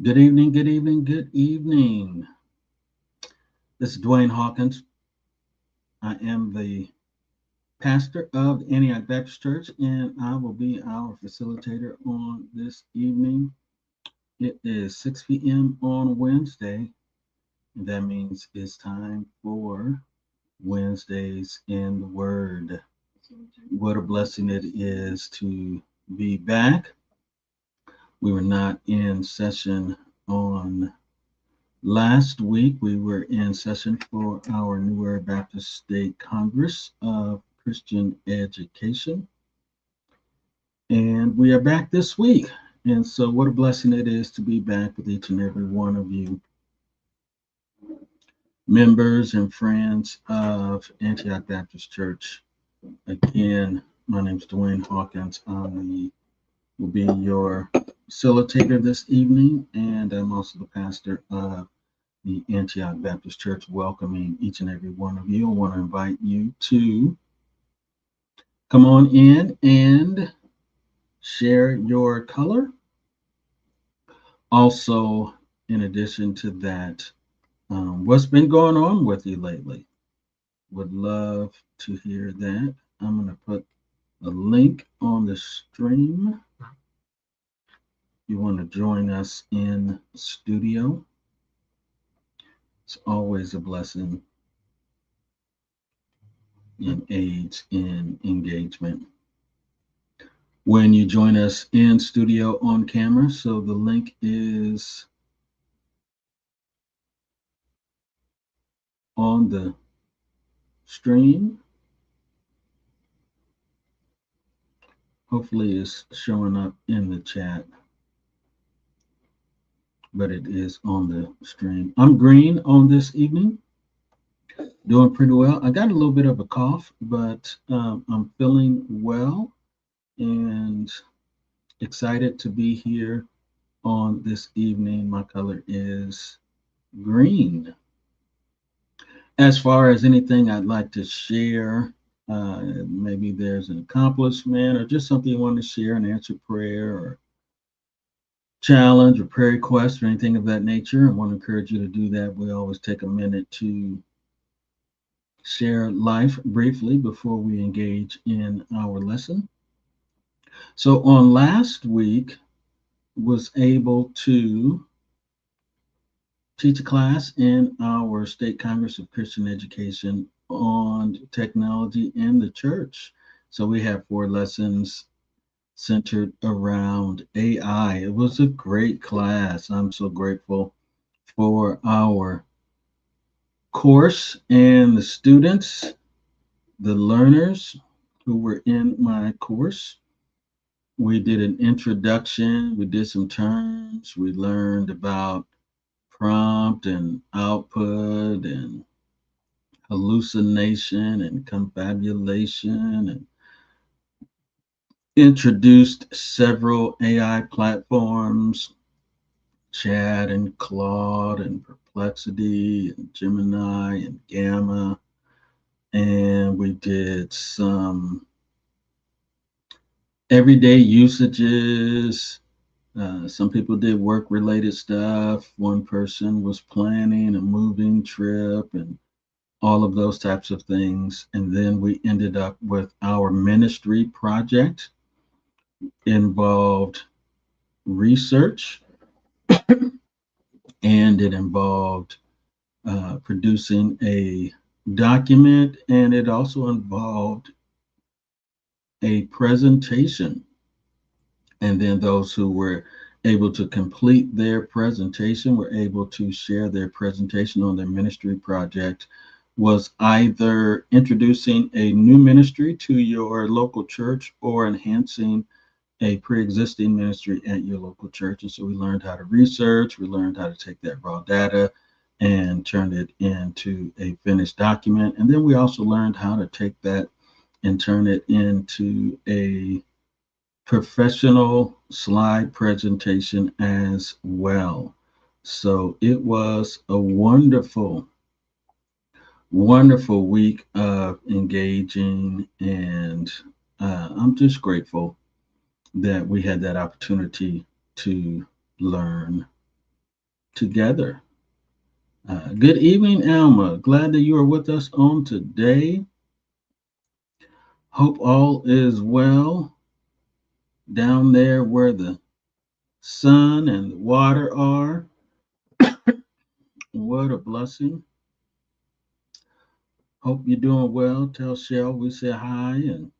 Good evening, good evening, good evening. This is Dwayne Hawkins. I am the pastor of the Antioch Baptist Church, and I will be our facilitator on this evening. It is 6 p.m. on Wednesday, and that means it's time for Wednesdays in the Word. What a blessing it is to be back. We were not in session on last week. We were in session for our New Era Baptist State Congress of Christian Education, and we are back this week. And so, what a blessing it is to be back with each and every one of you, members and friends of Antioch Baptist Church. Again, my name is Dwayne Hawkins. I will be your facilitator this evening, and I'm also the pastor of the Antioch Baptist Church, welcoming each and every one of you. I want to invite you to come on in and share your color. Also, in addition to that, what's been going on with you lately? Would love to hear that. I'm going to put a link on the stream. You want to join us in studio? It's always a blessing and aids in engagement when you join us in studio on camera. So the link is on the stream. Hopefully it's showing up in the chat, but it is on the stream. I'm green on this evening, doing pretty well. I got a little bit of a cough, but I'm feeling well and excited to be here on this evening. My color is green. As far as anything I'd like to share, maybe there's an accomplishment or just something you want to share, an answered prayer or challenge or prayer request or anything of that nature, I want to encourage you to do that. We always take a minute to share life briefly before we engage in our lesson. So on last week, was able to teach a class in our State Congress of Christian Education on technology in the church. So we have 4 lessons centered around AI. It was a great class. I'm so grateful for our course and the students, the learners who were in my course. We did an introduction, we did some terms, we learned about prompt and output and hallucination and confabulation, and introduced several AI platforms, Chat and Claude and Perplexity and Gemini and Gamma. And we did some everyday usages. Some people did work related stuff. One person was planning a moving trip and all of those types of things. And then we ended up with our ministry project, involved research, and it involved producing a document, and it also involved a presentation. And then those who were able to complete their presentation were able to share their presentation on their ministry project, was either introducing a new ministry to your local church or enhancing a pre-existing ministry at your local church. And so we learned how to research, we learned how to take that raw data and turn it into a finished document. And then we also learned how to take that and turn it into a professional slide presentation as well. So it was a wonderful, wonderful week of engaging, and I'm just grateful that we had that opportunity to learn. together. Good evening, Alma. Glad that you are with us on today. Hope all is well down there where the sun and the water are. What a blessing. Hope you're doing well. Tell Shell we say hi, and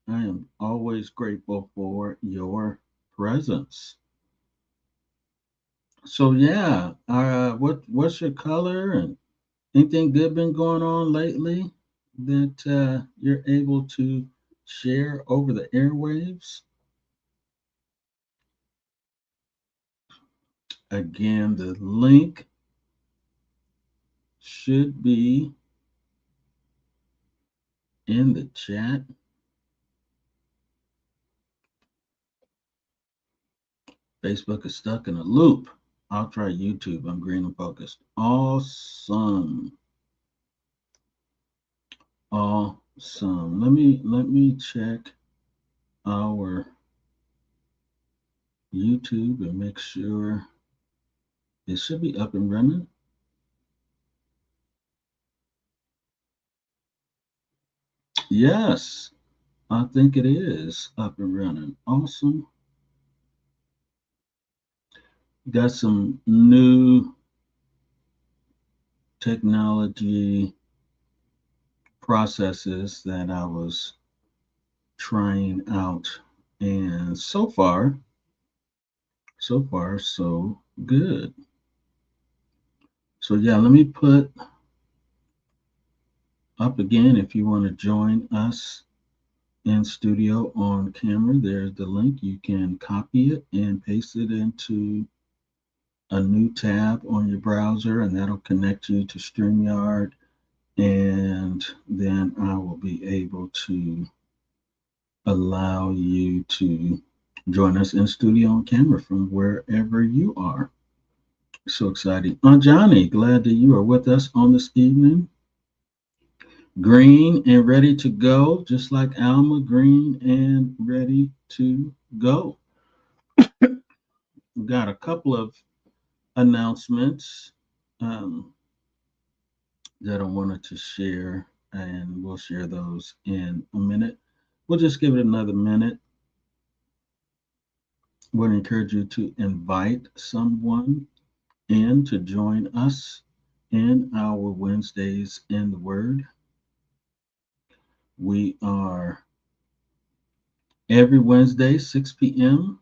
I am always grateful for your presence. So yeah, what's your color and anything good been going on lately that you're able to share over the airwaves? Again, the link should be in the chat. Facebook is stuck in a loop. I'll try YouTube. I'm green and focused. Awesome. Awesome. Let me check our YouTube and make sure it should be up and running. Yes, I think it is up and running. Awesome. Got some new technology processes that I was trying out, and so far so good. So yeah, let me put up again if you want to join us in studio on camera. There's the link. You can copy it and paste it into a new tab on your browser, and that'll connect you to StreamYard, and then I will be able to allow you to join us in studio on camera from wherever you are. So exciting. Johnny, glad that you are with us on this evening. Green and ready to go, just like Alma, green and ready to go. We've got a couple of announcements that I wanted to share, and we'll share those in a minute. We'll just give it another minute. Would encourage you to invite someone in to join us in our Wednesdays in the Word. We are every Wednesday, 6 p.m.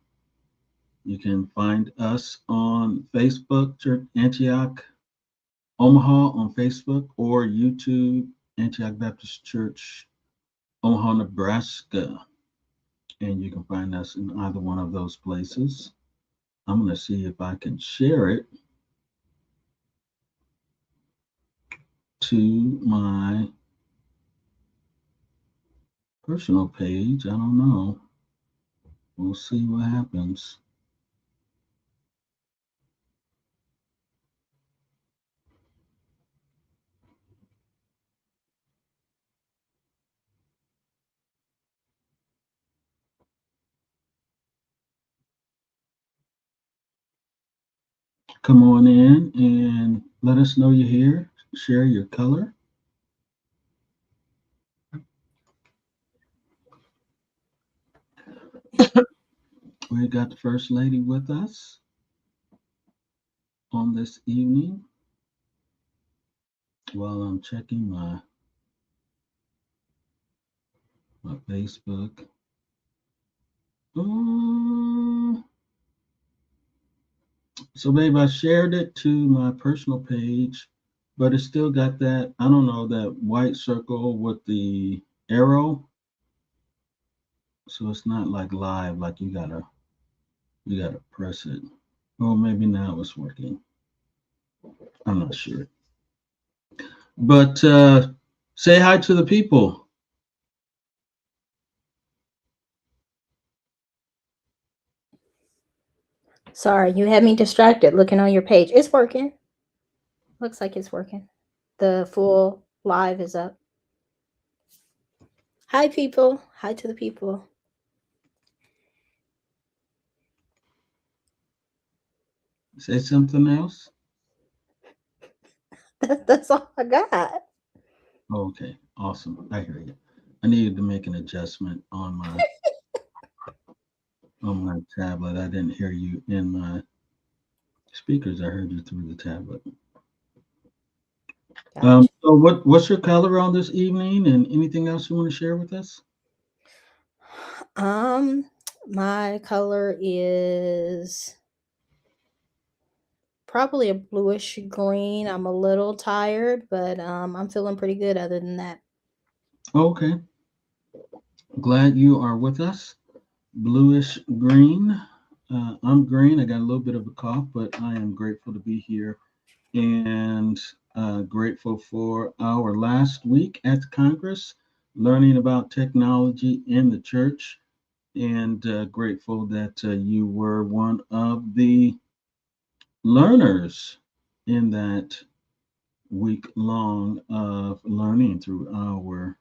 You can find us on Facebook, Church Antioch, Omaha on Facebook, or YouTube, Antioch Baptist Church, Omaha, Nebraska. And you can find us in either one of those places. I'm going to see if I can share it to my personal page. I don't know. We'll see what happens. Come on in and let us know you're here. Share your color. We got the First Lady with us on this evening while I'm checking my Facebook. So, babe, I shared it to my personal page, but it still got that, I don't know, that white circle with the arrow. So it's not like live, like you gotta press it. Well, maybe now it's working. I'm not sure. But say hi to the people. Sorry, you had me distracted looking on your page. It's working. Looks like it's working. The full live is up. Hi, people. Hi to the people. Say something else. That's all I got. Okay, awesome. I hear you. I needed to make an adjustment on my tablet. I didn't hear you in my speakers. I heard you through the tablet. Gotcha. So what's your color on this evening, and anything else you want to share with us? Um, my color is probably a bluish green. I'm a little tired, but I'm feeling pretty good other than that. Okay, glad you are with us. Bluish green. I'm green. I got a little bit of a cough, but I am grateful to be here and grateful for our last week at the Congress, learning about technology in the church, and grateful that you were one of the learners in that week long of learning through our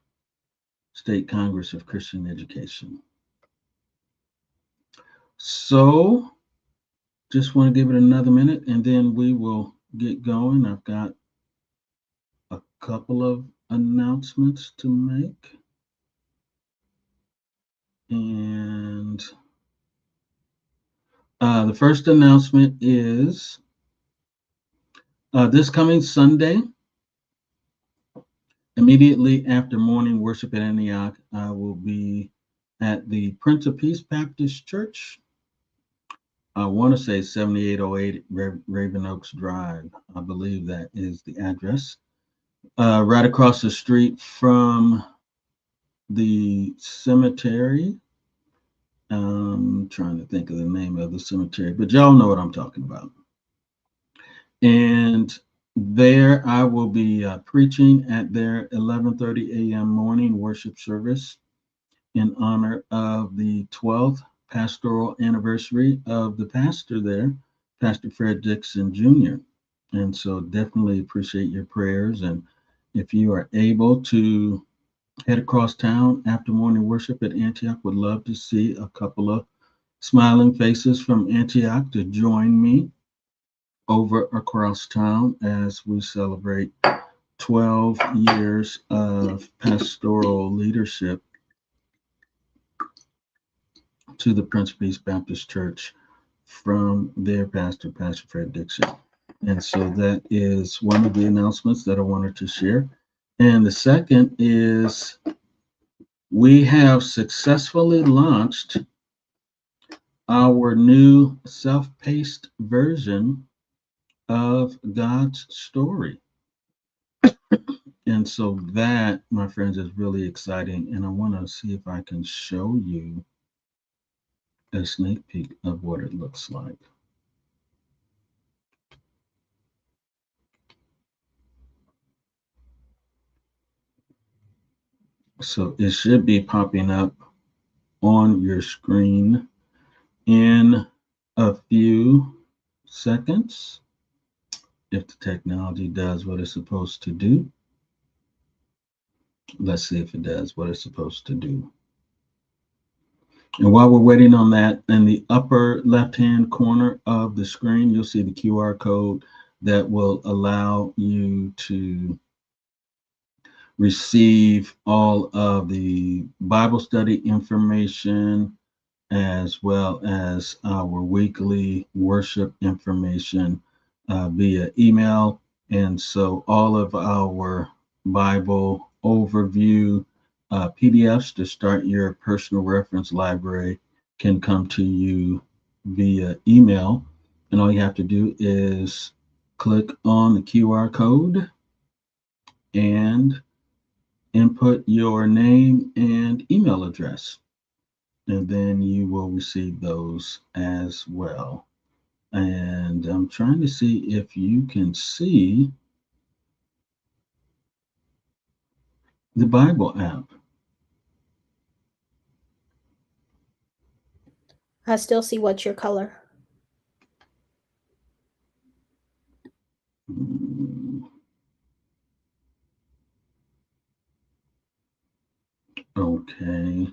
State Congress of Christian Education. So, just want to give it another minute and then we will get going. I've got a couple of announcements to make. And the first announcement is this coming Sunday, immediately after morning worship at Antioch, I will be at the Prince of Peace Baptist Church. I want to say 7808 Raven Oaks Drive. I believe that is the address. Right across the street from the cemetery. I'm trying to think of the name of the cemetery, but y'all know what I'm talking about. And there I will be preaching at their 11:30 a.m. morning worship service in honor of the 12th pastoral anniversary of the pastor there, Pastor Fred Dixon Jr. And so definitely appreciate your prayers. And if you are able to head across town after morning worship at Antioch, would love to see a couple of smiling faces from Antioch to join me over across town as we celebrate 12 years of pastoral leadership to the Prince of Peace Baptist Church from their pastor, Pastor Fred Dixon. And so that is one of the announcements that I wanted to share. And the second is we have successfully launched our new self-paced version of God's story. And so that, my friends, is really exciting. And I want to see if I can show you a sneak peek of what it looks like. So it should be popping up on your screen in a few seconds if the technology does what it's supposed to do. Let's see if it does what it's supposed to do. And while we're waiting on that, in the upper left-hand corner of the screen, you'll see the QR code that will allow you to receive all of the Bible study information as well as our weekly worship information via email. And so all of our Bible overview PDFs to start your personal reference library can come to you via email. And all you have to do is click on the QR code and input your name and email address, and then you will receive those as well. And I'm trying to see if you can see the Bible app. I still see what's your color. Hmm, okay.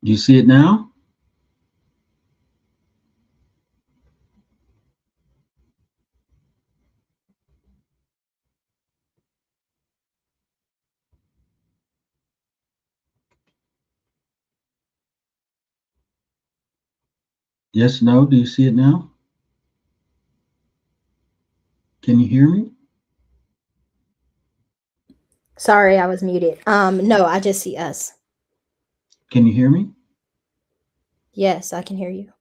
Do you see it now? Yes, no, do you see it now? Can you hear me? Sorry, I was muted. No, I just see us. Can you hear me? Yes, I can hear you.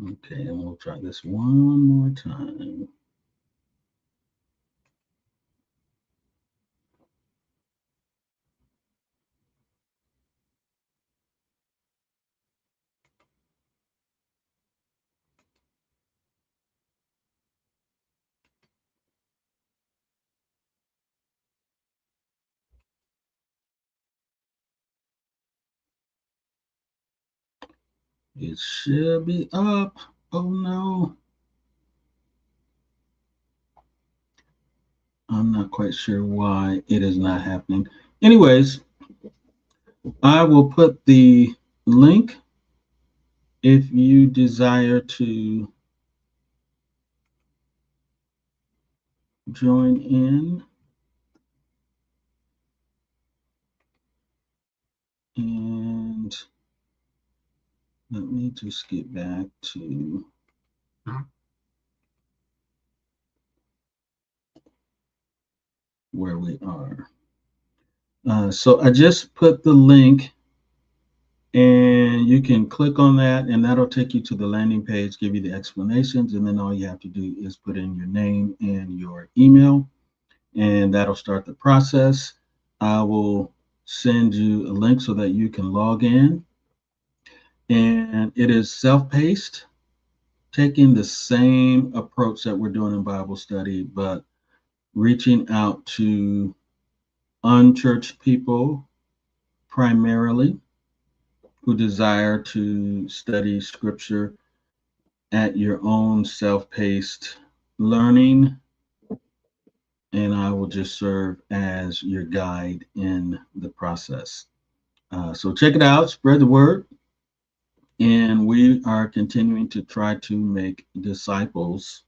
Okay, and we'll try this one more time. It should be up. Oh no. I'm not quite sure why it is not happening. Anyways, I will put the link if you desire to join in. And let me just get back to where we are. So I just put the link, and you can click on that, and that'll take you to the landing page, give you the explanations, and then all you have to do is put in your name and your email, and that'll start the process. I will send you a link so that you can log in, and it is self-paced, taking the same approach that we're doing in Bible study, but reaching out to unchurched people primarily who desire to study scripture at your own self-paced learning, and I will just serve as your guide in the process. So check it out, spread the word, and we are continuing to try to make disciples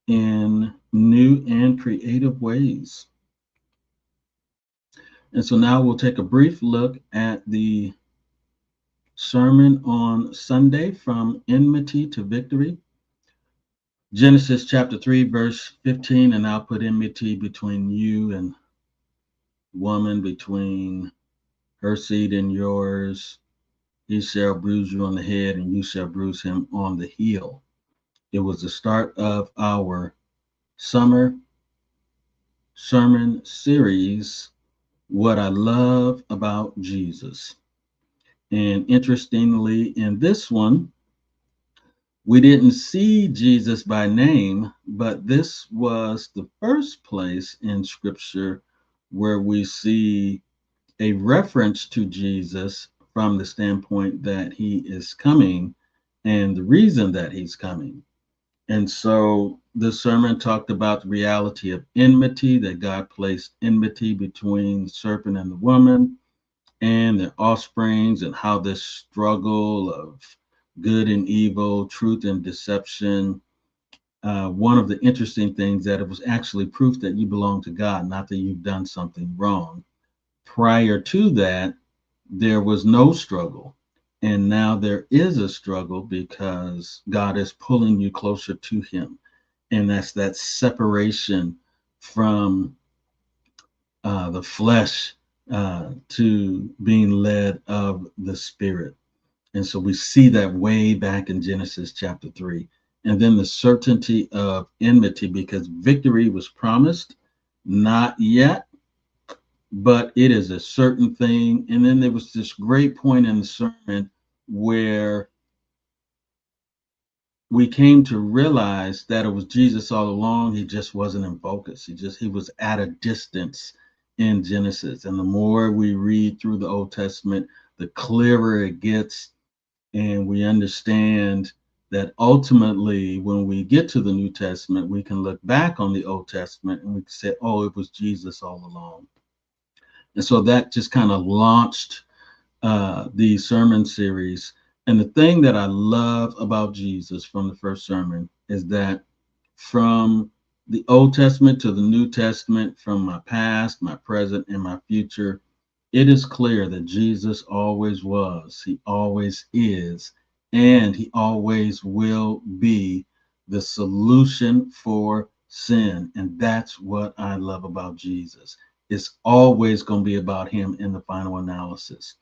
in new and creative ways. And so now we'll take a brief look at the sermon on Sunday, From Enmity to Victory. Genesis chapter 3, verse 15, and I'll put enmity between you and woman, between her seed and yours. He shall bruise you on the head, and you shall bruise him on the heel. It was the start of our summer sermon series, What I Love About Jesus. And interestingly, in this one, we didn't see Jesus by name, but this was the first place in Scripture where we see a reference to Jesus from the standpoint that he is coming and the reason that he's coming. And so the sermon talked about the reality of enmity, that God placed enmity between the serpent and the woman and their offsprings, and how this struggle of good and evil, truth and deception. One of the interesting things that it was actually proof that you belong to God, not that you've done something wrong. Prior to that, there was no struggle. And now there is a struggle because God is pulling you closer to him. And that's that separation from the flesh to being led of the spirit. And so we see that way back in Genesis chapter 3. And then the certainty of enmity, because victory was promised, not yet, but it is a certain thing. And then there was this great point in the sermon where we came to realize that it was Jesus all along. He just wasn't in focus. He was at a distance in Genesis. And the more we read through the Old Testament, the clearer it gets, and we understand that ultimately, when we get to the New Testament, we can look back on the Old Testament and we can say, oh, it was Jesus all along. And so that just kind of launched the sermon series. And the thing that I love about Jesus from the first sermon is that from the Old Testament to the New Testament, from my past, my present, and my future, it is clear that Jesus always was, he always is, and he always will be the solution for sin. And that's what I love about Jesus. It's always going to be about him in the final analysis.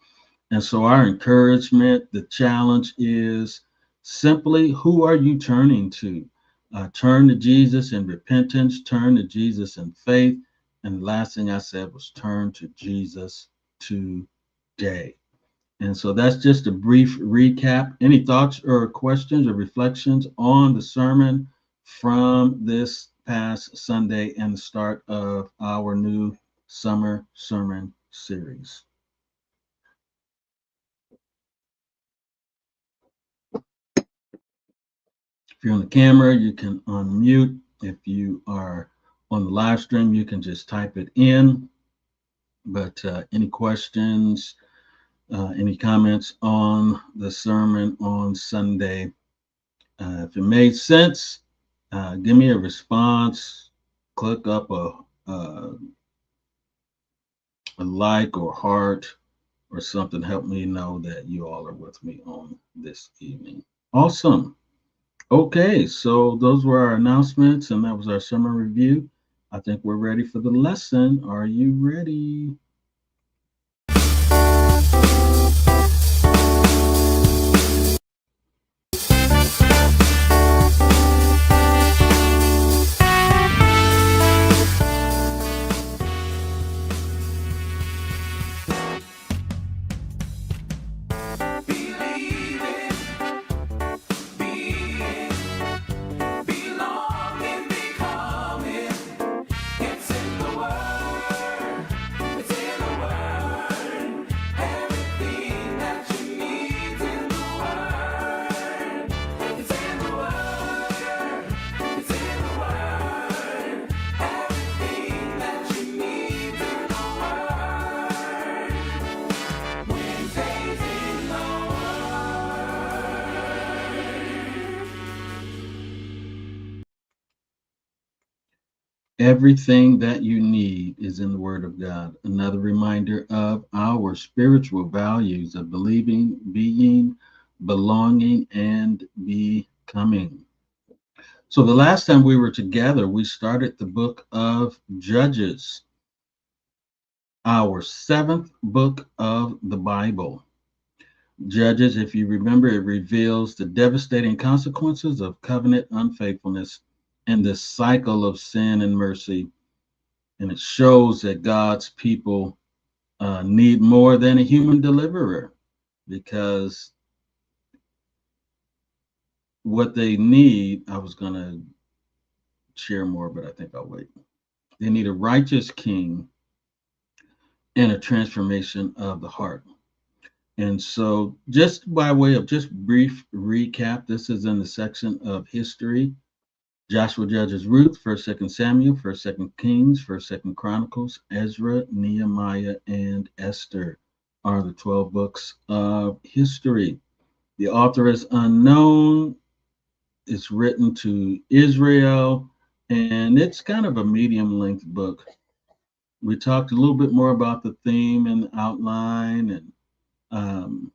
And so, our encouragement, the challenge is simply, who are you turning to? Turn to Jesus in repentance, turn to Jesus in faith. And the last thing I said was turn to Jesus today. And so that's just a brief recap. Any thoughts or questions or reflections on the sermon from this past Sunday and the start of our new summer sermon series? If you're on the camera, you can unmute. If you are on the live stream, you can just type it in. But any questions, any comments on the sermon on Sunday? If it made sense, give me a response. Click up a like or heart or something. Help me know that you all are with me on this evening. Awesome. Okay, so those were our announcements, and that was our summer review. I think we're ready for the lesson. Are you ready? Everything that you need is in the Word of God. Another reminder of our spiritual values of believing, being, belonging, and becoming. So, the last time we were together, we started the book of Judges, our seventh book of the Bible. Judges, if you remember, it reveals the devastating consequences of covenant unfaithfulness and the cycle of sin and mercy. And it shows that God's people need more than a human deliverer, because what they need, I was going to share more, but I think I'll wait. They need a righteous king and a transformation of the heart. And so, just by way of just brief recap, this is in the section of history. Joshua, Judges, Ruth, 1st, 2nd Samuel, 1st, 2nd Kings, 1st, 2nd Chronicles, Ezra, Nehemiah, and Esther are the 12 books of history. The author is unknown. It's written to Israel, and it's kind of a medium-length book. We talked a little bit more about the theme and the outline, and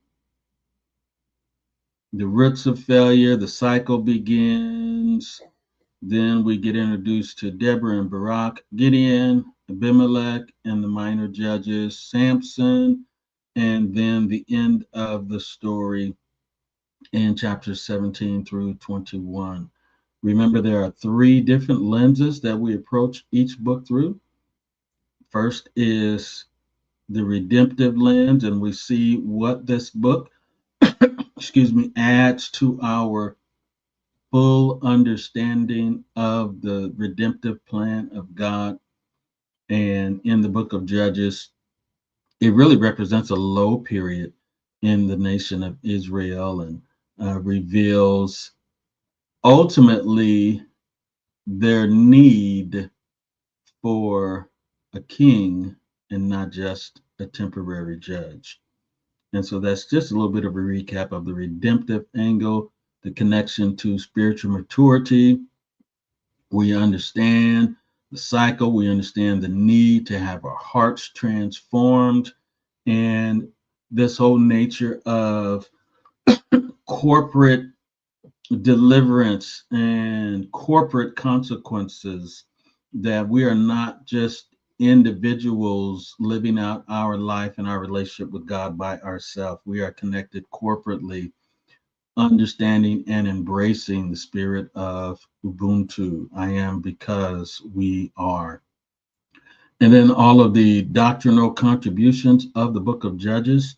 the roots of failure. The cycle begins. Then we get introduced to Deborah and Barak, Gideon, Abimelech, and the minor judges, Samson, and then the end of the story in chapters 17 through 21. Remember, there are three different lenses that we approach each book through. First is the redemptive lens, and we see what this book, adds to our full understanding of the redemptive plan of God. And in the book of Judges, it really represents a low period in the nation of Israel, and reveals ultimately their need for a king and not just a temporary judge. And so that's just a little bit of a recap of the redemptive angle, the connection to spiritual maturity. We understand the cycle, we understand the need to have our hearts transformed, and this whole nature of corporate deliverance and corporate consequences, that we are not just individuals living out our life and our relationship with God by ourselves. We are connected corporately, understanding and embracing the spirit of Ubuntu. I am because we are. And then all of the doctrinal contributions of the book of Judges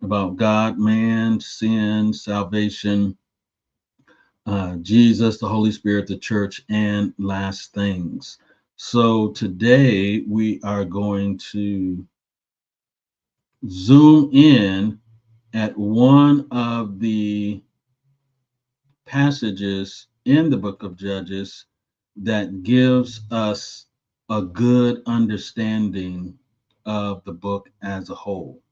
about God, man, sin, salvation, Jesus, the Holy Spirit, the church, and last things. So today we are going to zoom in at one of the passages in the book of Judges that gives us a good understanding of the book as a whole.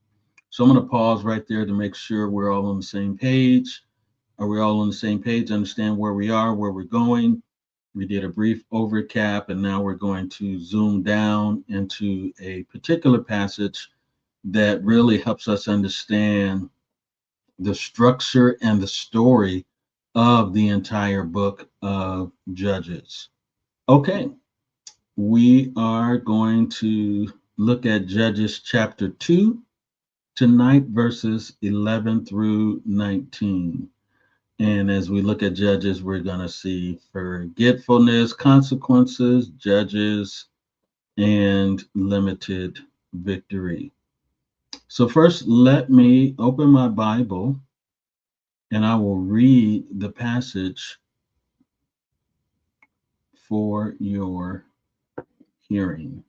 So I'm going to pause right there to make sure we're all on the same page. Are we all on the same page? Understand where we are, where we're going? We did a brief overcap, and now we're going to zoom down into a particular passage that really helps us understand the structure and the story of the entire book of Judges. Okay, we are going to look at Judges chapter 2 tonight, verses 11 through 19. And as we look at Judges, we're going to see forgetfulness, consequences, judges, and limited victory. So, first, let me open my Bible and I will read the passage for your hearing.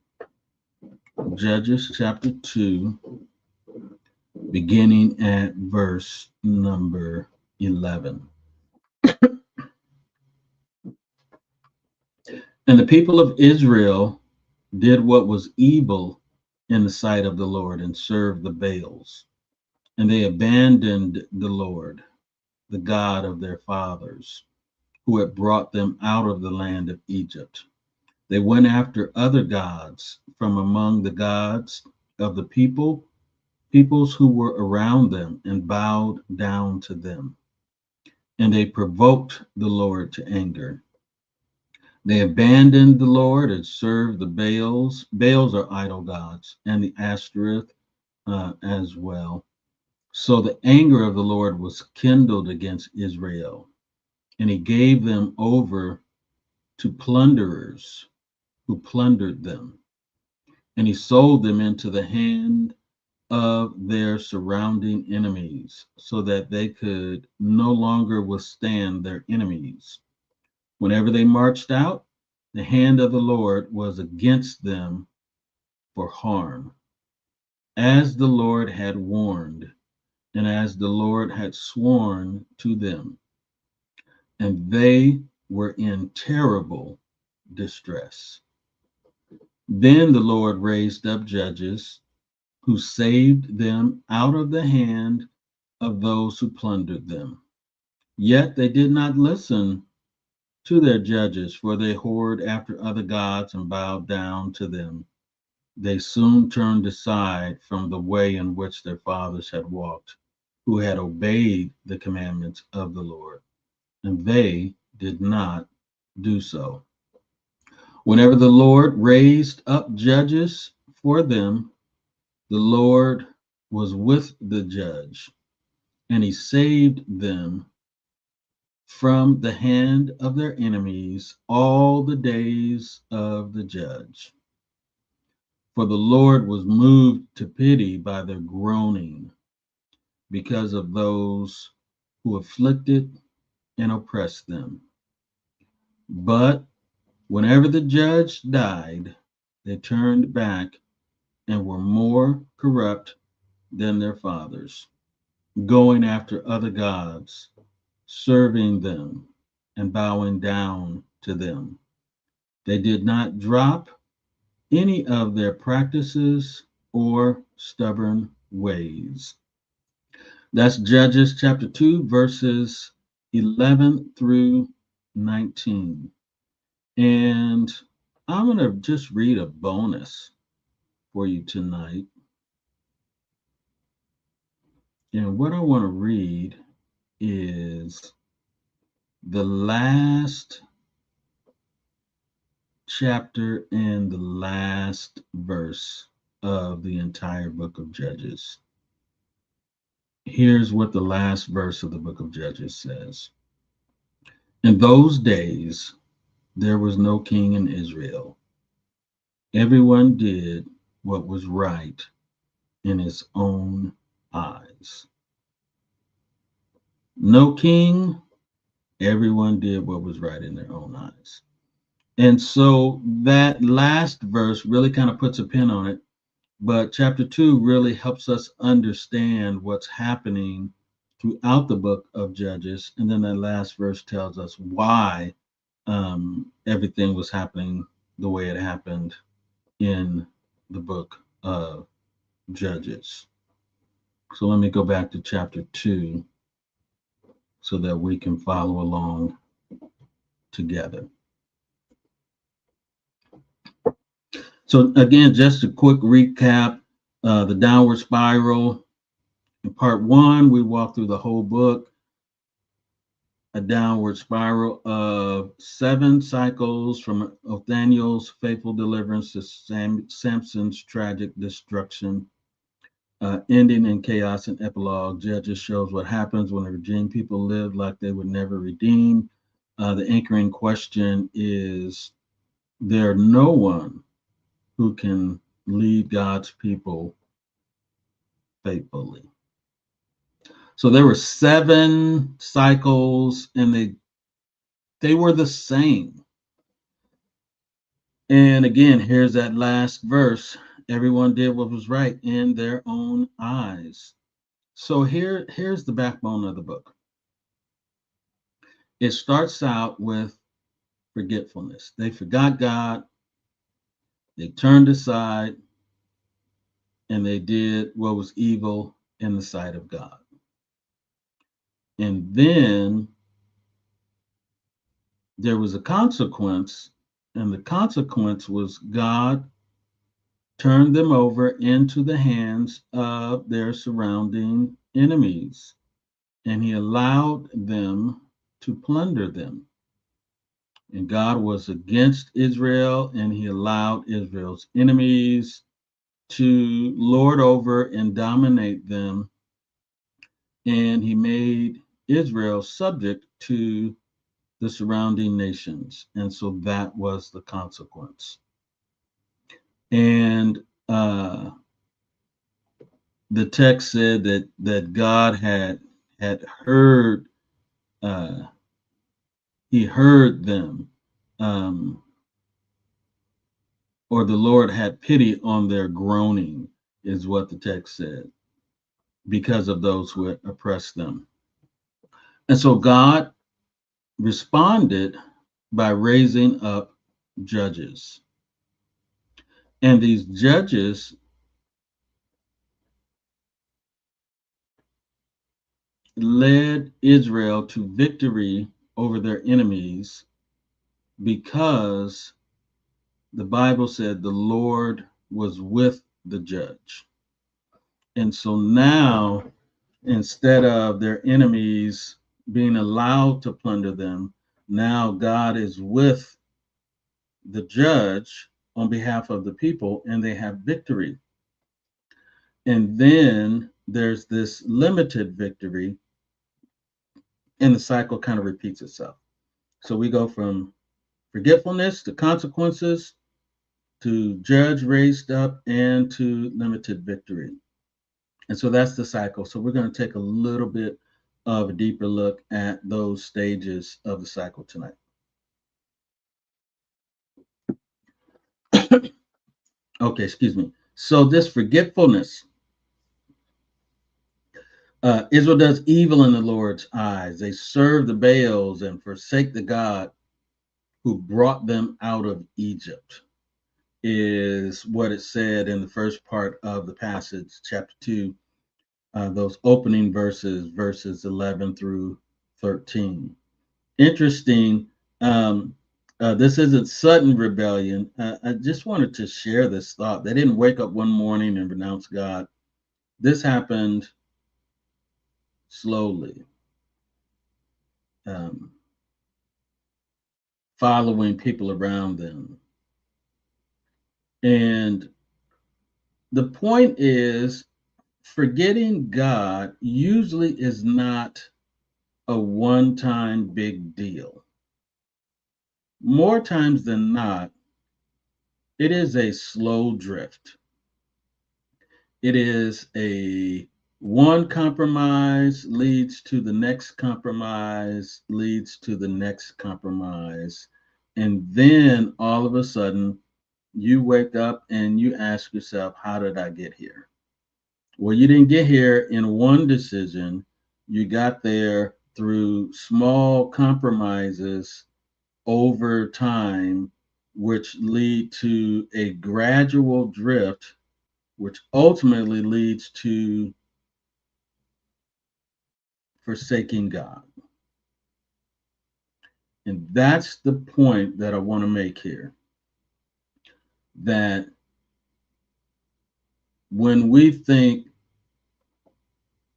Judges chapter 2, beginning at verse number 11. And the people of Israel did what was evil in the sight of the Lord and served the Baals. And they abandoned the Lord, the God of their fathers, who had brought them out of the land of Egypt. They went after other gods from among the gods of the peoples who were around them, and bowed down to them. And they provoked the Lord to anger. They abandoned the Lord and served the Baals. Baals are idol gods, and the Ashtoreth as well. So the anger of the Lord was kindled against Israel, and he gave them over to plunderers who plundered them. And he sold them into the hand of their surrounding enemies, so that they could no longer withstand their enemies. Whenever they marched out, the hand of the Lord was against them for harm, as the Lord had warned, and as the Lord had sworn to them. And they were in terrible distress. Then the Lord raised up judges who saved them out of the hand of those who plundered them. Yet they did not listen to their judges, for they whored after other gods and bowed down to them. They soon turned aside from the way in which their fathers had walked, who had obeyed the commandments of the Lord, and they did not do so. Whenever the Lord raised up judges for them, the Lord was with the judge, and he saved them from the hand of their enemies all the days of the judge. For the Lord was moved to pity by their groaning, because of those who afflicted and oppressed them. But whenever the judge died, they turned back and were more corrupt than their fathers, going after other gods, serving them. and bowing down to them. They did not drop any of their practices or stubborn ways. That's Judges chapter 2, verses 11 through 19. And I'm going to just read a bonus for you tonight. And what I want to read is the last chapter and the last verse of the entire book of Judges. Here's what the last verse of the book of Judges says. In those days, there was no king in Israel. Everyone did what was right in his own eyes. No king, everyone did what was right in their own eyes. And so that last verse really kind of puts a pin on it. But chapter 2 really helps us understand what's happening throughout the book of Judges. And then that last verse tells us why everything was happening the way it happened in the book of Judges. So let me go back to chapter 2 so that we can follow along together. So again, just a quick recap, the downward spiral. In part 1, we walked through the whole book, a downward spiral of 7 cycles from Othniel's faithful deliverance to Samson's tragic destruction, ending in chaos and epilogue. Judges shows what happens when the redeemed people live like they would never redeem. The anchoring question is, there no one who can lead God's people faithfully. So there were 7 cycles, and they were the same. And again, here's that last verse. Everyone did what was right in their own eyes. So here's the backbone of the book. It starts out with forgetfulness. They forgot God, they turned aside, and they did what was evil in the sight of God. And then there was a consequence, and the consequence was God turned them over into the hands of their surrounding enemies, and he allowed them to plunder them. And God was against Israel, and he allowed Israel's enemies to lord over and dominate them. And he made Israel subject to the surrounding nations. And so that was the consequence. And the text said that God had heard, he heard them, or the Lord had pity on their groaning, is what the text said, because of those who had oppressed them. And so God responded by raising up judges. And these judges led Israel to victory over their enemies because the Bible said the Lord was with the judge. And so now, instead of their enemies being allowed to plunder them, now God is with the judge on behalf of the people, and they have victory. And then there's this limited victory, and the cycle kind of repeats itself. So we go from forgetfulness to consequences to judge raised up and to limited victory. And so that's the cycle. So we're going to take a little bit of a deeper look at those stages of the cycle tonight. Okay, excuse me. So this forgetfulness, Israel does evil in the Lord's eyes. They serve the Baals and forsake the God who brought them out of Egypt, is what it said in the first part of the passage, chapter 2, those opening verses 11 through 13. Interesting. This isn't sudden rebellion. I just wanted to share this thought. They didn't wake up one morning and renounce God. This happened slowly, um, following people around them. And the point is, forgetting God usually is not a one time big deal. More times than not, it is a slow drift. It is a one compromise leads to the next compromise, leads to the next compromise. And then all of a sudden, you wake up and you ask yourself, how did I get here? Well, you didn't get here in one decision. You got there through small compromises over time, which lead to a gradual drift, which ultimately leads to forsaking God. And that's the point that I want to make here. That when we think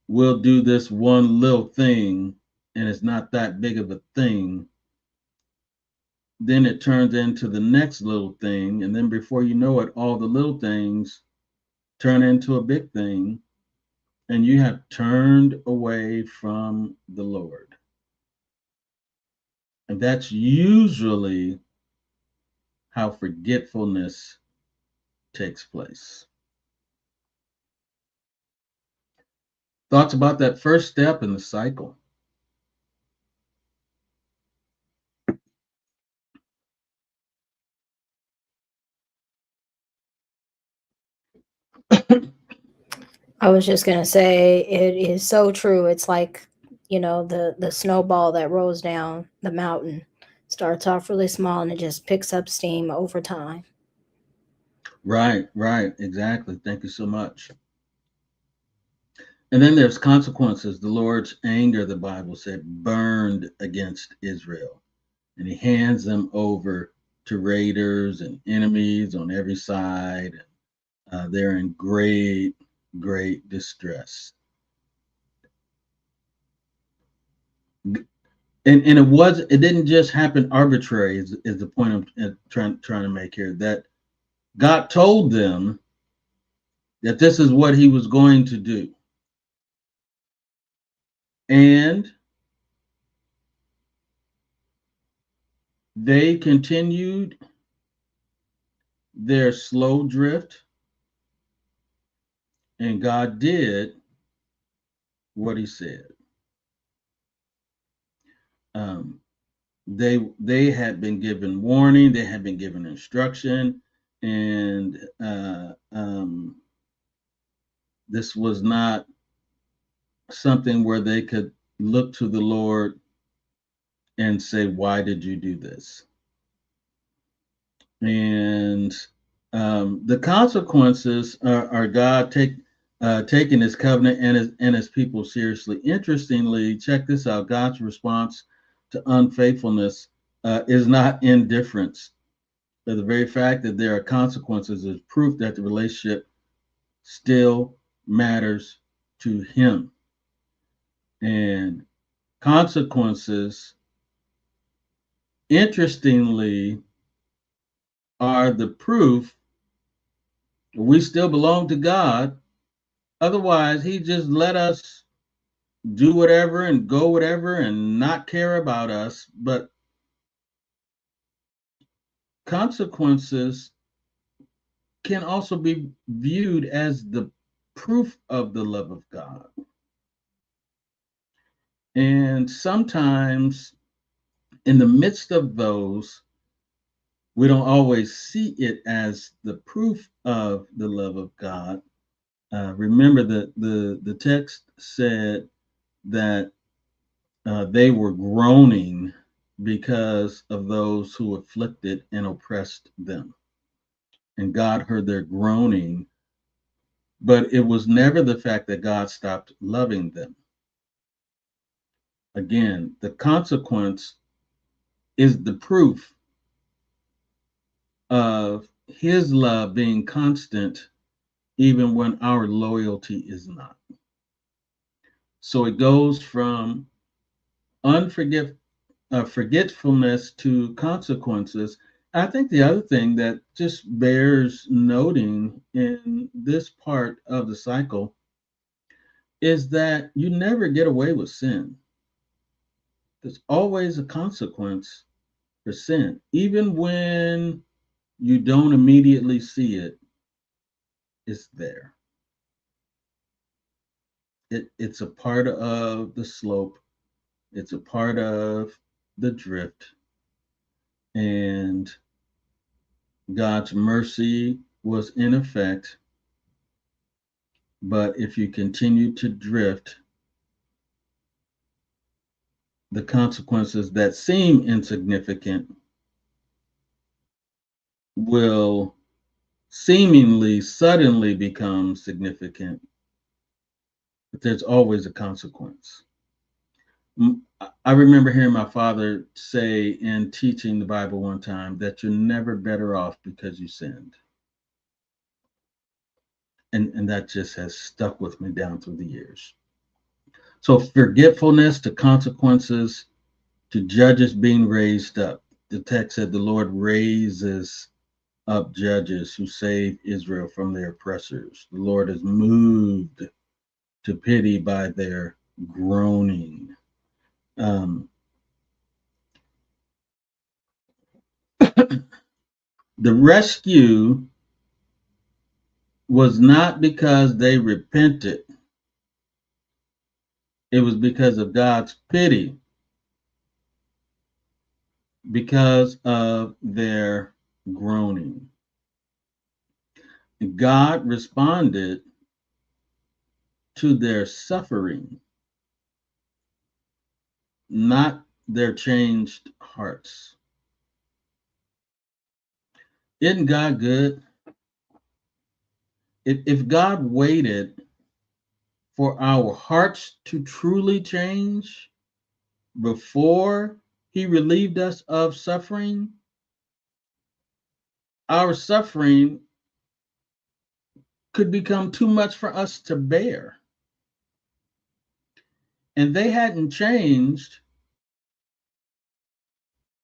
we'll do this one little thing and it's not that big of a thing, then it turns into the next little thing. And then before you know it, all the little things turn into a big thing. And you have turned away from the Lord. And that's usually how forgetfulness takes place. Thoughts about that first step in the cycle? I was just gonna say it is so true. It's like, the snowball that rolls down the mountain. Starts off really small and it just picks up steam over time. Right, exactly. Thank you so much. And then there's consequences. The Lord's anger, the Bible said, burned against Israel. And he hands them over to raiders and enemies on every side. They're in great distress. And it didn't just happen arbitrary, is the point I'm trying to make here. That God told them that this is what he was going to do. And they continued their slow drift, and God did what he said. Um, they had been given warning, they had been given instruction, and this was not something where they could look to the Lord and say, "Why did you do this?" And the consequences are God taking his covenant and his people seriously. Interestingly, check this out: God's response to unfaithfulness is not indifference. But the very fact that there are consequences is proof that the relationship still matters to him. And consequences, interestingly, are the proof we still belong to God. Otherwise, he just let us do whatever and go whatever and not care about us. But consequences can also be viewed as the proof of the love of God. And sometimes in the midst of those, we don't always see it as the proof of the love of God, Remember that the text said that they were groaning because of those who afflicted and oppressed them. And God heard their groaning, but it was never the fact that God stopped loving them. Again, the consequence is the proof of his love being constant even when our loyalty is not. So it goes from forgetfulness to consequences. I think the other thing that just bears noting in this part of the cycle is that you never get away with sin. There's always a consequence for sin. Even when you don't immediately see it, it's there. It's a part of the slope, it's a part of the drift, and God's mercy was in effect. But if you continue to drift, the consequences that seem insignificant will seemingly suddenly become significant, but there's always a consequence. I remember hearing my father say in teaching the Bible one time that you're never better off because you sinned. And that just has stuck with me down through the years. So forgetfulness to consequences to judges being raised up. The text said the Lord raises up judges who save Israel from their oppressors. The Lord is moved to pity by their groaning. Um, the rescue was not because they repented, it was because of God's pity, because of their groaning. God responded to their suffering, not their changed hearts. Isn't God good? If God waited for our hearts to truly change before he relieved us of suffering, our suffering could become too much for us to bear. And they hadn't changed,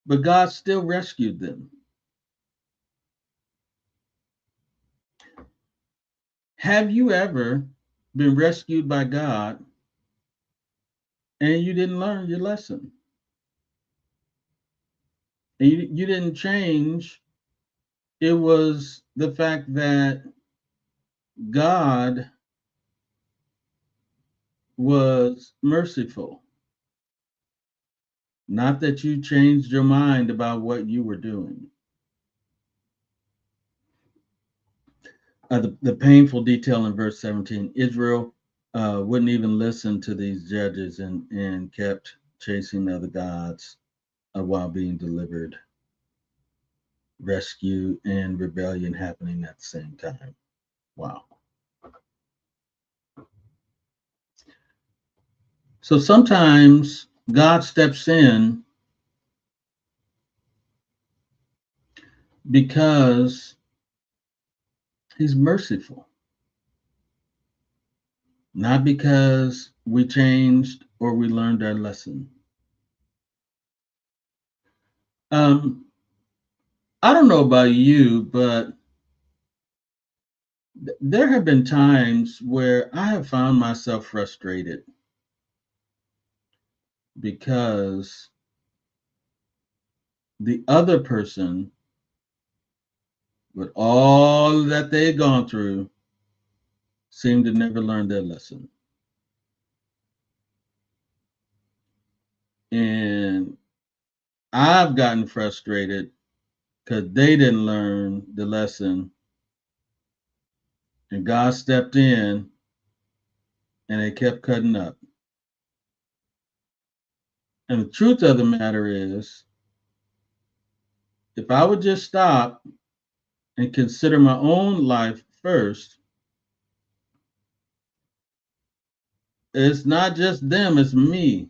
but God still rescued them. Have you ever been rescued by God and you didn't learn your lesson? And you didn't change. It was the fact that God was merciful, not that you changed your mind about what you were doing. The painful detail in verse 17, Israel wouldn't even listen to these judges and kept chasing other gods while being delivered. Rescue and rebellion happening at the same time. Wow. So sometimes God steps in because he's merciful, not because we changed or we learned our lesson. I don't know about you, but there have been times where I have found myself frustrated because the other person, with all that they've gone through, seemed to never learn their lesson. And I've gotten frustrated because they didn't learn the lesson And God stepped in and they kept cutting up. And the truth of the matter is, if I would just stop and consider my own life first, it's not just them, it's me.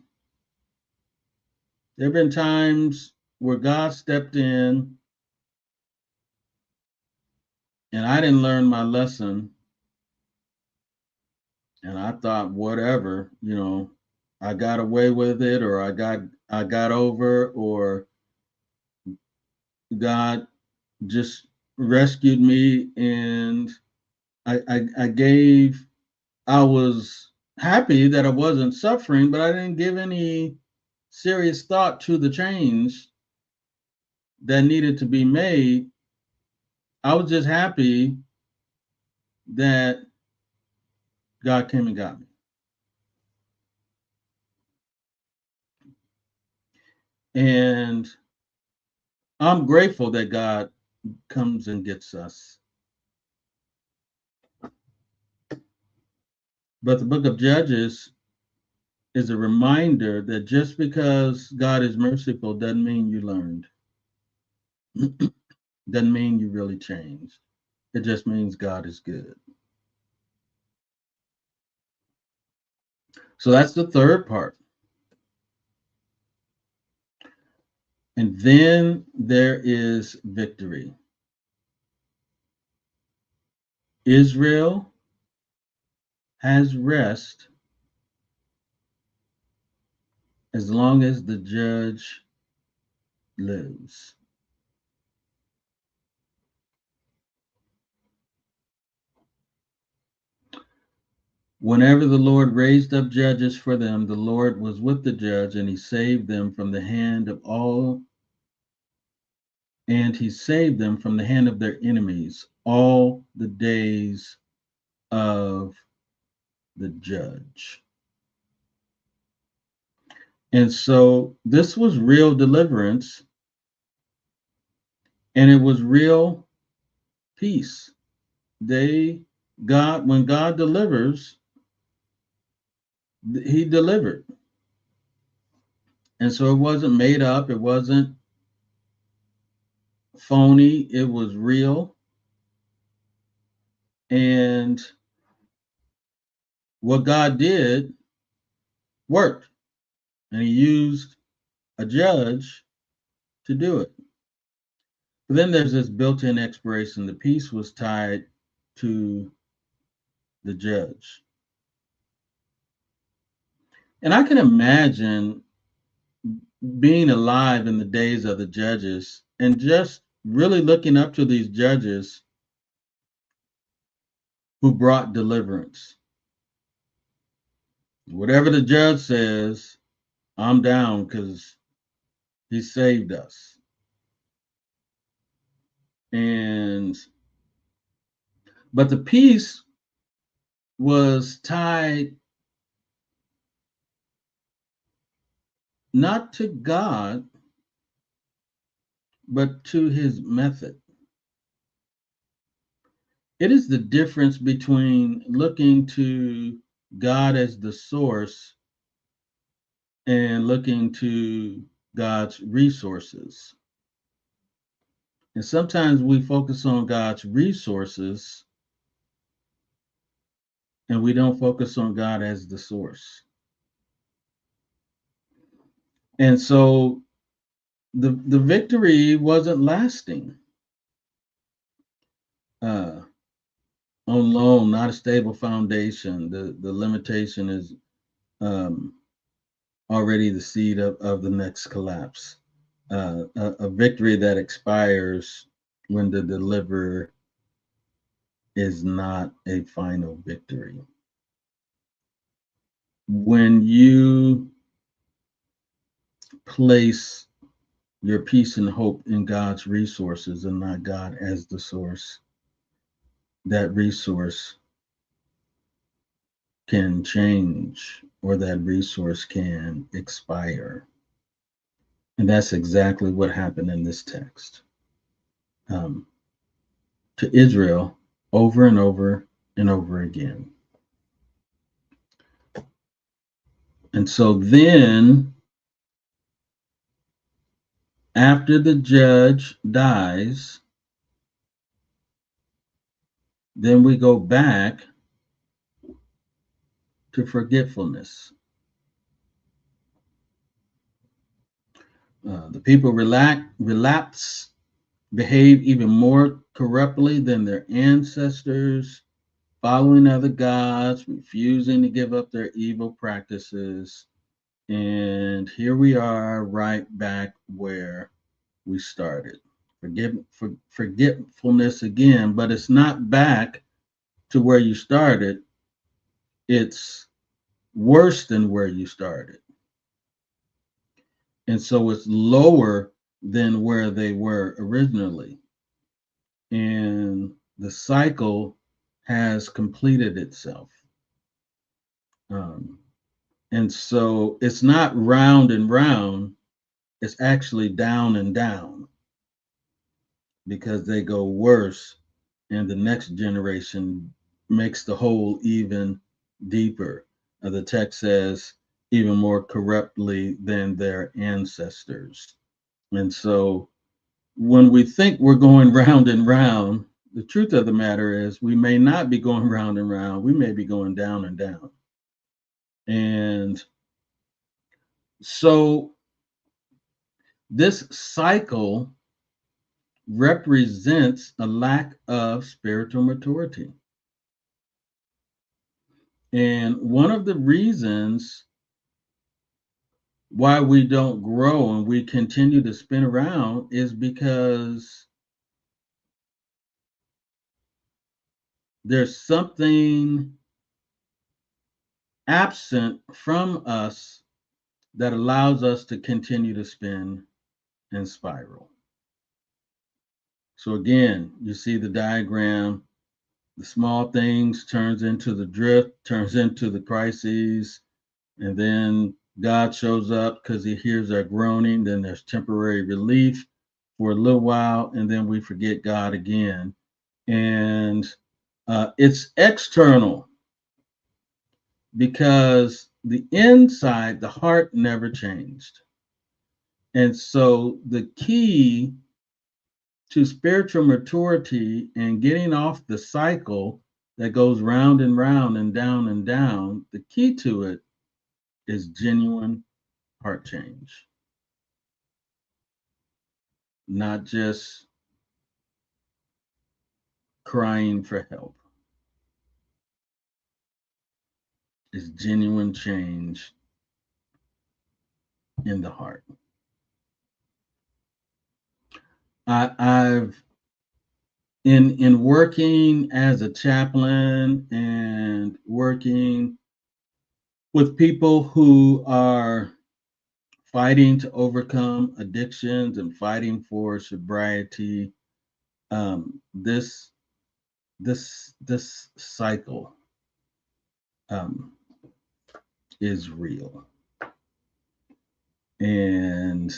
There have been times where God stepped in and I didn't learn my lesson. And I thought, whatever, I got away with it, or I got over, or God just rescued me, and I was happy that I wasn't suffering, but I didn't give any serious thought to the change that needed to be made. I was just happy that God came and got me. And I'm grateful that God comes and gets us. But the book of Judges is a reminder that just because God is merciful doesn't mean you learned. Doesn't mean you really changed. It just means God is good. So that's the third part. And then there is victory. Israel has rest as long as the judge lives. Whenever the Lord raised up judges for them, the Lord was with the judge, and he saved them from the hand of all, and he saved them from the hand of their enemies all the days of the judge. And so this was real deliverance, and it was real peace. When God delivers, he delivered. And so it wasn't made up, it wasn't phony, it was real. And what God did worked, and he used a judge to do it. But then there's this built-in expiration. The peace was tied to the judge. And I can imagine being alive in the days of the judges and just really looking up to these judges who brought deliverance. Whatever the judge says, I'm down because he saved us. But the peace was tied not to God, but to his method. It is the difference between looking to God as the source and looking to God's resources. And sometimes we focus on God's resources and we don't focus on God as the source. And so the victory wasn't lasting. On loan, not a stable foundation. The limitation is already the seed of the next collapse. A victory that expires when the deliverer is not a final victory. When you place your peace and hope in God's resources and not God as the source, that resource can change or that resource can expire. And that's exactly what happened in this text. To Israel, over and over and over again. And so then, after the judge dies, then we go back to forgetfulness. The people relapse, behave even more corruptly than their ancestors, following other gods, refusing to give up their evil practices. And here we are right back where we started. Forgetfulness again, but it's not back to where you started. It's worse than where you started. And so it's lower than where they were originally. And the cycle has completed itself. Um, and so it's not round and round, it's actually down and down because they go worse, and the next generation makes the hole even deeper. The text says, even more corruptly than their ancestors. And so when we think we're going round and round, the truth of the matter is we may not be going round and round, we may be going down and down. And so this cycle represents a lack of spiritual maturity. And one of the reasons why we don't grow and we continue to spin around is because there's something absent from us that allows us to continue to spin and spiral. So again, you see the diagram, the small things turns into the drift, turns into the crises, and then God shows up because he hears our groaning. Then there's temporary relief for a little while, and then we forget God again. And it's external because the inside, the heart never changed. And so the key to spiritual maturity and getting off the cycle that goes round and down, the key to it is genuine heart change, not just crying for help. It's genuine change in the heart. I've in working as a chaplain and working with people who are fighting to overcome addictions and fighting for sobriety, this cycle um, is real, and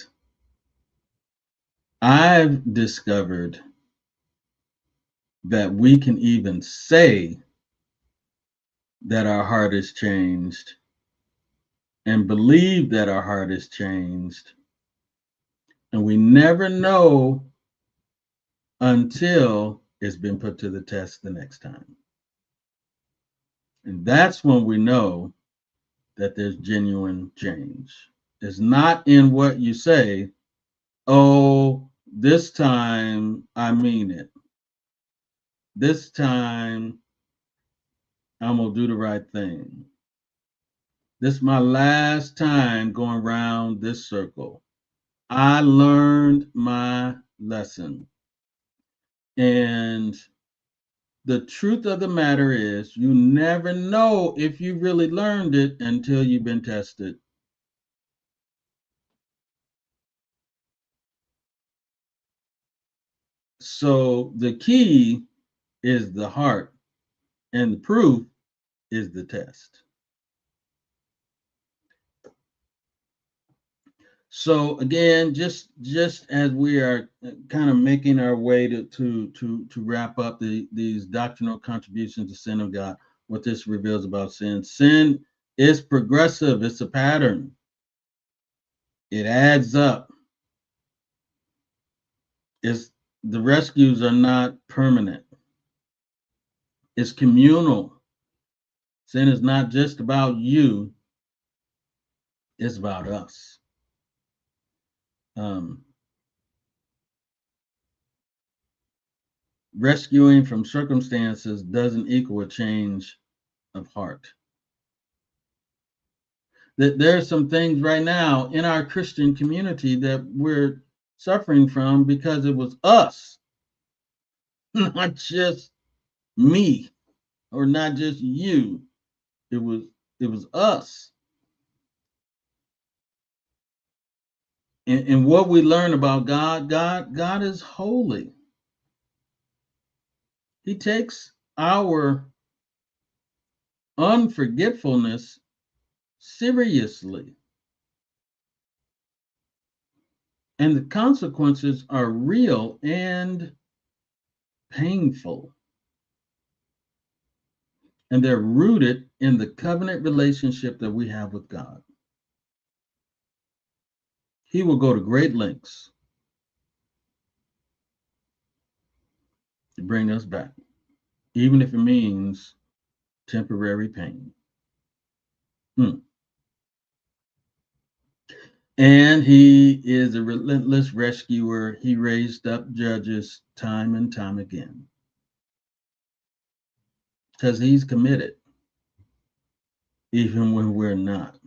I've discovered that we can even say that our heart is changed and believe that our heart is changed, and we never know until it's been put to the test the next time. And that's when we know that there's genuine change. It's not in what you say, oh, this time I mean it. This time I'm going to do the right thing. This is my last time going around this circle. I learned my lesson. And the truth of the matter is, you never know if you really learned it until you've been tested. So the key is the heart, and the proof is the test. So again, just as we are kind of making our way to wrap up these doctrinal contributions to sin of God, what this reveals about sin. Sin is progressive. It's a pattern. It adds up. It's the rescues are not permanent. It's communal. Sin is not just about you. It's about us. Um, Rescuing from circumstances doesn't equal a change of heart. That there are some things right now in our Christian community that we're suffering from because it was us, not just me or not just you. It was it was us. And what we learn about God is holy. He takes our unforgetfulness seriously. And the consequences are real and painful. And they're rooted in the covenant relationship that we have with God. He will go to great lengths to bring us back, even if it means temporary pain. Hmm. And he is a relentless rescuer. He raised up judges time and time again because he's committed, even when we're not.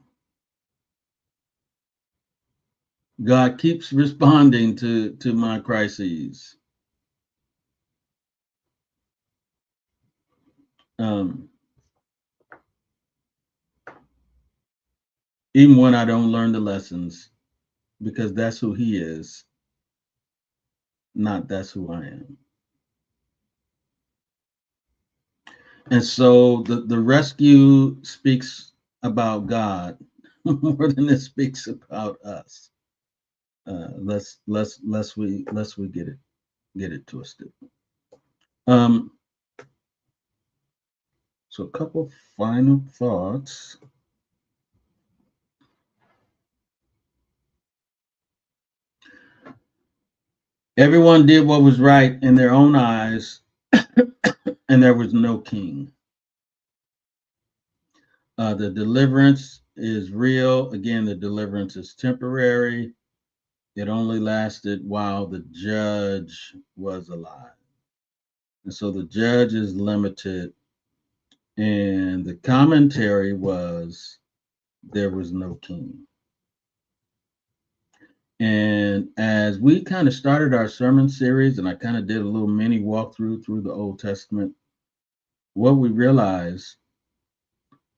God keeps responding to my crises. Um, Even when I don't learn the lessons, because that's who he is, not that's who I am. And so the rescue speaks about God more than it speaks about us. Lest we get it twisted. Um, so a couple final thoughts. Everyone did what was right in their own eyes, and there was no king. The deliverance is real. Again, the deliverance is temporary. It only lasted while the judge was alive. And so the judge is limited. And the commentary was there was no king. And as we kind of started our sermon series, and I kind of did a little mini walkthrough through the Old Testament, what we realized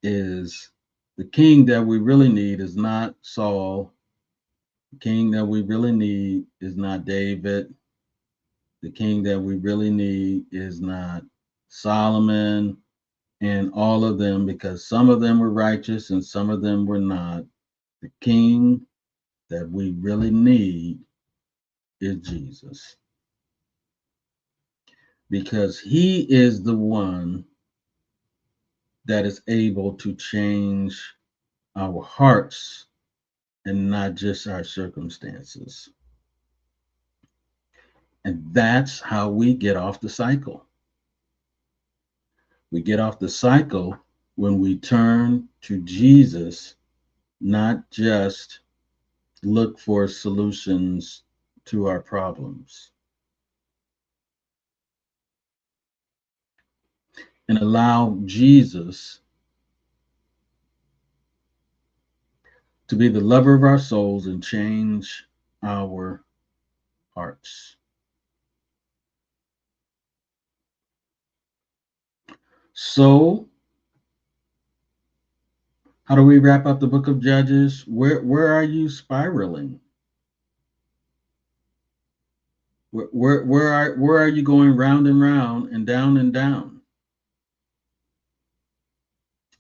is the king that we really need is not Saul. The king that we really need is not David. The king that we really need is not Solomon and all of them, because some of them were righteous and some of them were not. The king that we really need is Jesus, because he is the one that is able to change our hearts and not just our circumstances. And that's how we get off the cycle. We get off the cycle when we turn to Jesus, not just look for solutions to our problems, and allow Jesus to be the lover of our souls and change our hearts. So, how do we wrap up the book of Judges? Where are you spiraling? Where are you going round and round and down and down?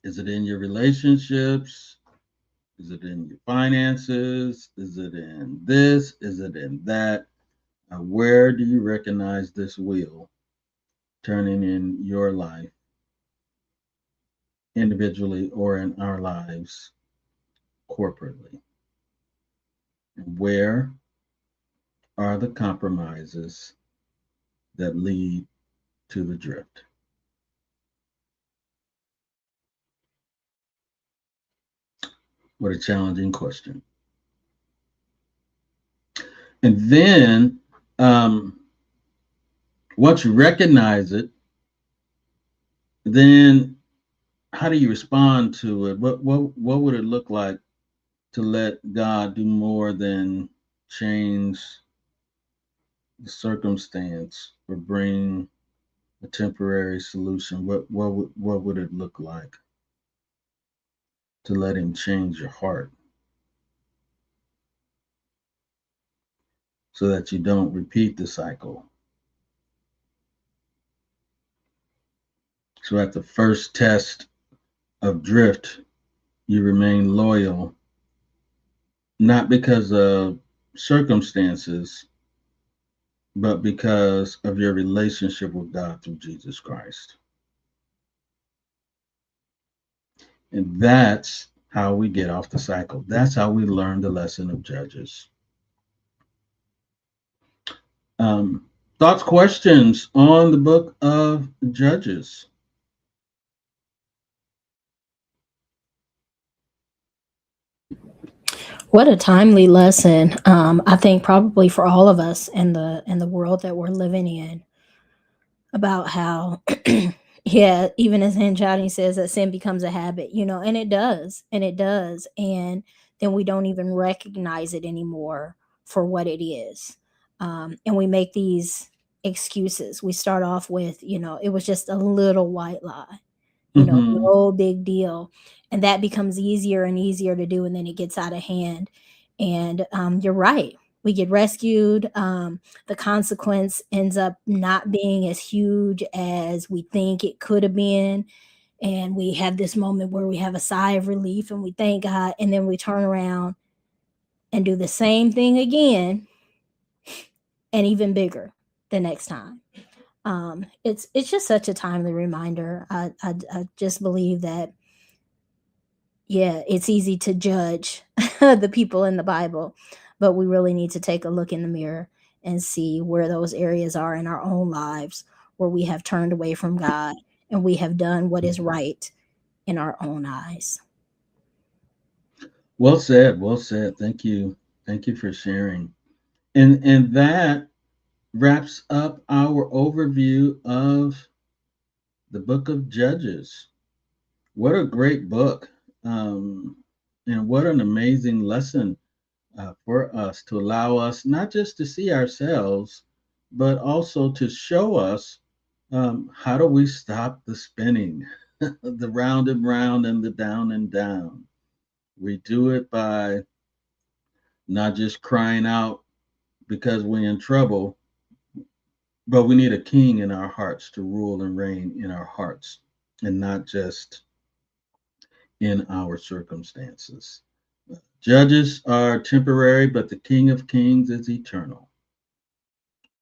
Is it in your relationships? Is it in your finances? Is it in this? Is it in that? Where do you recognize this wheel turning in your life, individually or in our lives corporately? And where are the compromises that lead to the drift? What a challenging question. And then um, once you recognize it, then how do you respond to it? What would it look like to let God do more than change the circumstance or bring a temporary solution? What would it look like to let Him change your heart so that you don't repeat the cycle? So at the first test of drift, you remain loyal, not because of circumstances, but because of your relationship with God through Jesus Christ. And that's how we get off the cycle. That's how we learn the lesson of Judges. Um, Thoughts, questions on the book of Judges? What a timely lesson. I think probably for all of us in the world that we're living in, about how yeah, even as Johnny says that sin becomes a habit, and it does, and then we don't even recognize it anymore for what it is. And we make these excuses. We start off with, it was just a little white lie, Mm-hmm. no big deal. And that becomes easier and easier to do. And then it gets out of hand. And you're right. We get rescued. The consequence ends up not being as huge as we think it could have been. And we have this moment where we have a sigh of relief and we thank God. And then we turn around and do the same thing again and even bigger the next time. It's just such a timely reminder. I just believe that, yeah, it's easy to judge the people in the Bible, but we really need to take a look in the mirror and see where those areas are in our own lives where we have turned away from God and we have done what is right in our own eyes. Well said. Well said. Thank you. Thank you for sharing. And that wraps up our overview of the book of Judges. What a great book. Um, and what an amazing lesson for us to allow us not just to see ourselves, but also to show us how do we stop the spinning, the round and round and the down and down. We do it by not just crying out because we're in trouble, but we need a king in our hearts to rule and reign in our hearts and not just in our circumstances. Judges are temporary, but the King of Kings is eternal.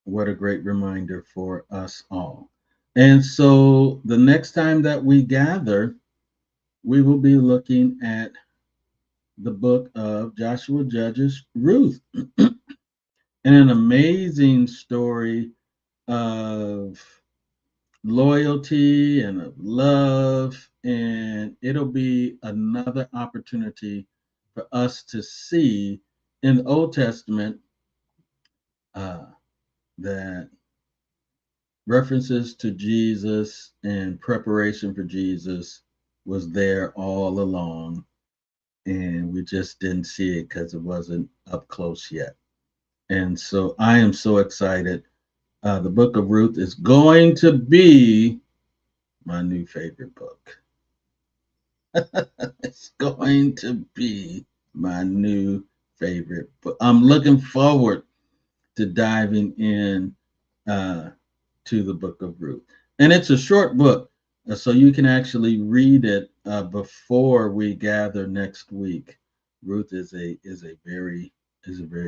What a great reminder for us all. And so the next time that we gather, we will be looking at the book of Joshua, Judges, Ruth, and an amazing story of loyalty and of love. And it'll be another opportunity for us to see in the Old Testament uh, that references to Jesus and preparation for Jesus was there all along. And we just didn't see it because it wasn't up close yet. And so I am so excited. The book of Ruth is going to be my new favorite book. It's going to be my new favorite book. I'm looking forward to diving in uh, to the book of Ruth. And it's a short book, so you can actually read it before we gather next week. Ruth is a very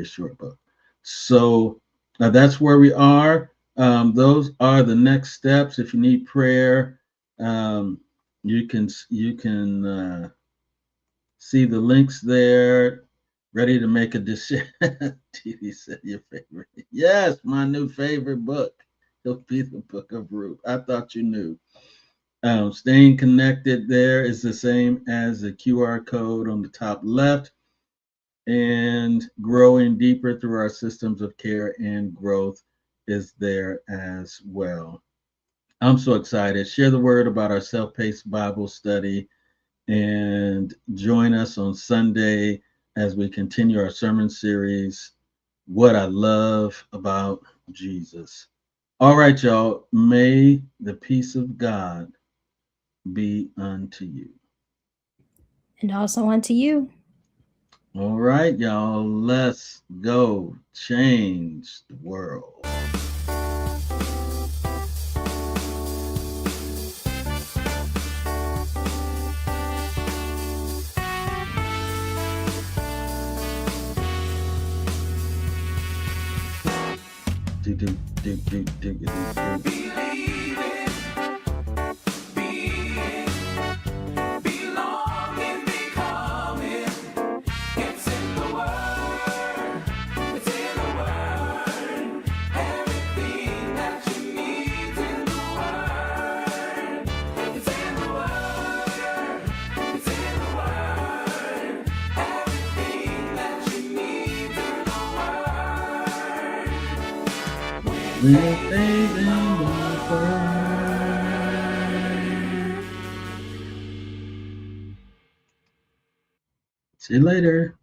short book. So that's where we are. Those are the next steps. If you need prayer, um, you can see the links there. Ready to make a decision. TV said your favorite. Yes, my new favorite book. It'll be the Book of Ruth. I thought you knew. Staying connected there is the same as the QR code on the top left, and growing deeper through our systems of care and growth is there as well. I'm so excited. Share the word about our self paced Bible study and join us on Sunday as we continue our sermon series, What I Love About Jesus. All right, y'all. May the peace of God be unto you. And also unto you. All right, y'all. Let's go change the world. Do, do, do, do, do, do, do. We're saving the world. See you later.